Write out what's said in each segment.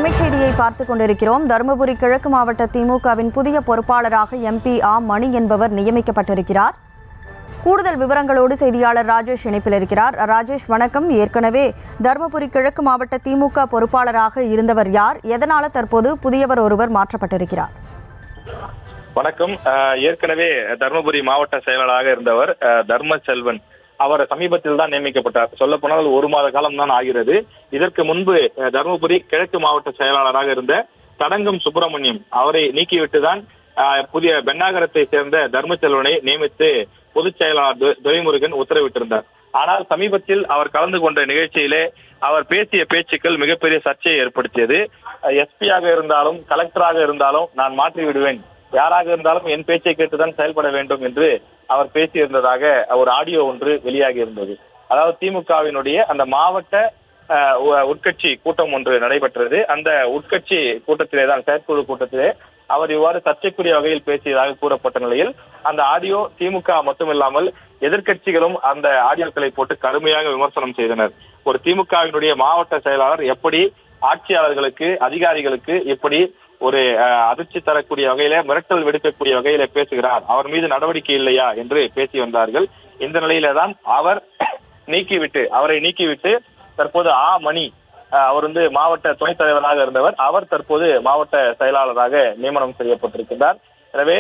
அண்மைச் செய்தியை பார்த்துக் கொண்டிருக்கிறோம். தருமபுரி கிழக்கு மாவட்ட திமுகவின் புதிய பொறுப்பாளராக MP ஆ மணி என்பவர் நியமிக்கப்பட்டிருக்கிறார். கூடுதல் விவரங்களோடு செய்தியாளர் ராஜேஷ் இணைப்பில் இருக்கிறார். ராஜேஷ், வணக்கம். ஏற்கனவே தருமபுரி கிழக்கு மாவட்ட திமுக பொறுப்பாளராக இருந்தவர் யார்? எதனால தற்போது புதியவர் ஒருவர் மாற்றப்பட்டிருக்கிறார்? வணக்கம். ஏற்கனவே தருமபுரி மாவட்ட செயலாளராக இருந்தவர் தர்மசெல்வன். அவர் சமீபத்தில் தான் நியமிக்கப்பட்டார். சொல்ல போனால் 1 மாத காலம் தான் ஆகிறது. இதற்கு முன்பு தருமபுரி கிழக்கு மாவட்ட செயலாளராக இருந்த தடங்கம் சுப்பிரமணியம் அவரை நீக்கிவிட்டுதான் புதிய பெண்ணாகரத்தை சேர்ந்த தர்மசெல்வனை நியமித்து பொதுச் செயலாளர் துரைமுருகன் உத்தரவிட்டிருந்தார். ஆனால் சமீபத்தில் அவர் கலந்து கொண்ட நிகழ்ச்சியிலே அவர் பேசிய பேச்சுக்கள் மிகப்பெரிய சர்ச்சையை ஏற்படுத்தியது. SP-யாக இருந்தாலும் கலெக்டராக இருந்தாலும் நான் மாற்றி விடுவேன், யாராக இருந்தாலும் என் பேச்சை கேட்டுதான் செயல்பட வேண்டும் என்று அவர் பேசியிருந்ததாக ஒரு ஆடியோ ஒன்று வெளியாகி இருந்தது. அதாவது திமுகவினுடைய அந்த மாவட்ட உட்கட்சி கூட்டம் ஒன்று நடைபெற்றது. அந்த உட்கட்சி கூட்டத்திலே தான், செயற்குழு கூட்டத்திலே அவர் இவ்வாறு சர்ச்சைக்குரிய வகையில் பேசியதாக கூறப்பட்ட நிலையில் அந்த ஆடியோ திமுக மட்டுமில்லாமல் எதிர்க்கட்சிகளும் அந்த ஆடியோக்களை போட்டு கடுமையாக விமர்சனம் செய்தனர். ஒரு திமுகவினுடைய மாவட்ட செயலாளர் எப்படி ஆட்சியாளர்களுக்கு, அதிகாரிகளுக்கு இப்படி ஒரு அதிர்ச்சி தரக்கூடிய வகையில, மிரட்டல் விடுக்கக்கூடிய வகையில பேசுகிறார், அவர் மீது நடவடிக்கை இல்லையா என்று பேசி வந்தார்கள். இந்த நிலையில தான் அவரை நீக்கிவிட்டு தற்போது ஆ மணி, அவர் மாவட்ட துணைத் தலைவராக இருந்தவர், அவர் தற்போது மாவட்ட செயலாளராக நியமனம் செய்யப்பட்டிருக்கிறார். எனவே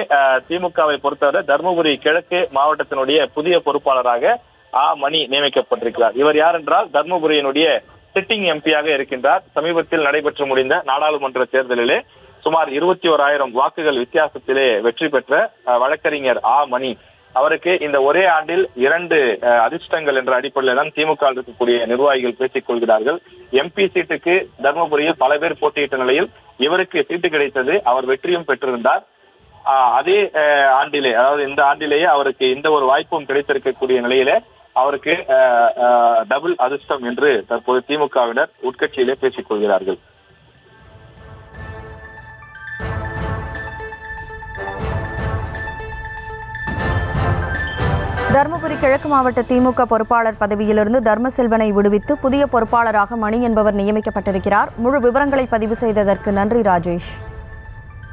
திமுகவை பொறுத்தவரை தருமபுரி கிழக்கு மாவட்டத்தினுடைய புதிய பொறுப்பாளராக ஆ மணி நியமிக்கப்பட்டிருக்கிறார். இவர் யார் என்றால் தருமபுரியினுடைய சிட்டிங் MP-யாக இருக்கின்றார். சமீபத்தில் நடைபெற்று முடிந்த நாடாளுமன்ற தேர்தலிலே சுமார் 21,000 வாக்குகள் வித்தியாசத்திலே வெற்றி பெற்ற வழக்கறிஞர் ஆ மணி அவருக்கு இந்த ஒரே ஆண்டில் 2 அதிர்ஷ்டங்கள் என்ற அடிப்படையில் தான் திமுக இருக்கக்கூடிய நிர்வாகிகள் பேசிக் கொள்கிறார்கள். MP சீட்டுக்கு தர்மபுரியில் பல பேர் போட்டியிட்ட நிலையில் இவருக்கு சீட்டு கிடைத்தது. அவர் வெற்றியும் பெற்றிருந்தார். அதே ஆண்டிலே, அதாவது இந்த ஆண்டிலேயே அவருக்கு இந்த ஒரு வாய்ப்பும் கிடைத்திருக்கக்கூடிய நிலையிலே அவருக்கு டபுள் அதிர்ஷ்டம் என்று தற்போது திமுகவினர் உட்கட்சியிலே பேசிக் கொள்கிறார்கள். தருமபுரி கிழக்கு மாவட்ட திமுக பொறுப்பாளர் பதவியிலிருந்து தர்மசெல்வனை விடுவித்து புதிய பொறுப்பாளராக மணி என்பவர் நியமிக்கப்பட்டிருக்கிறார். முழு விவரங்களை பதிவு செய்ததற்கு நன்றி ராஜேஷ்.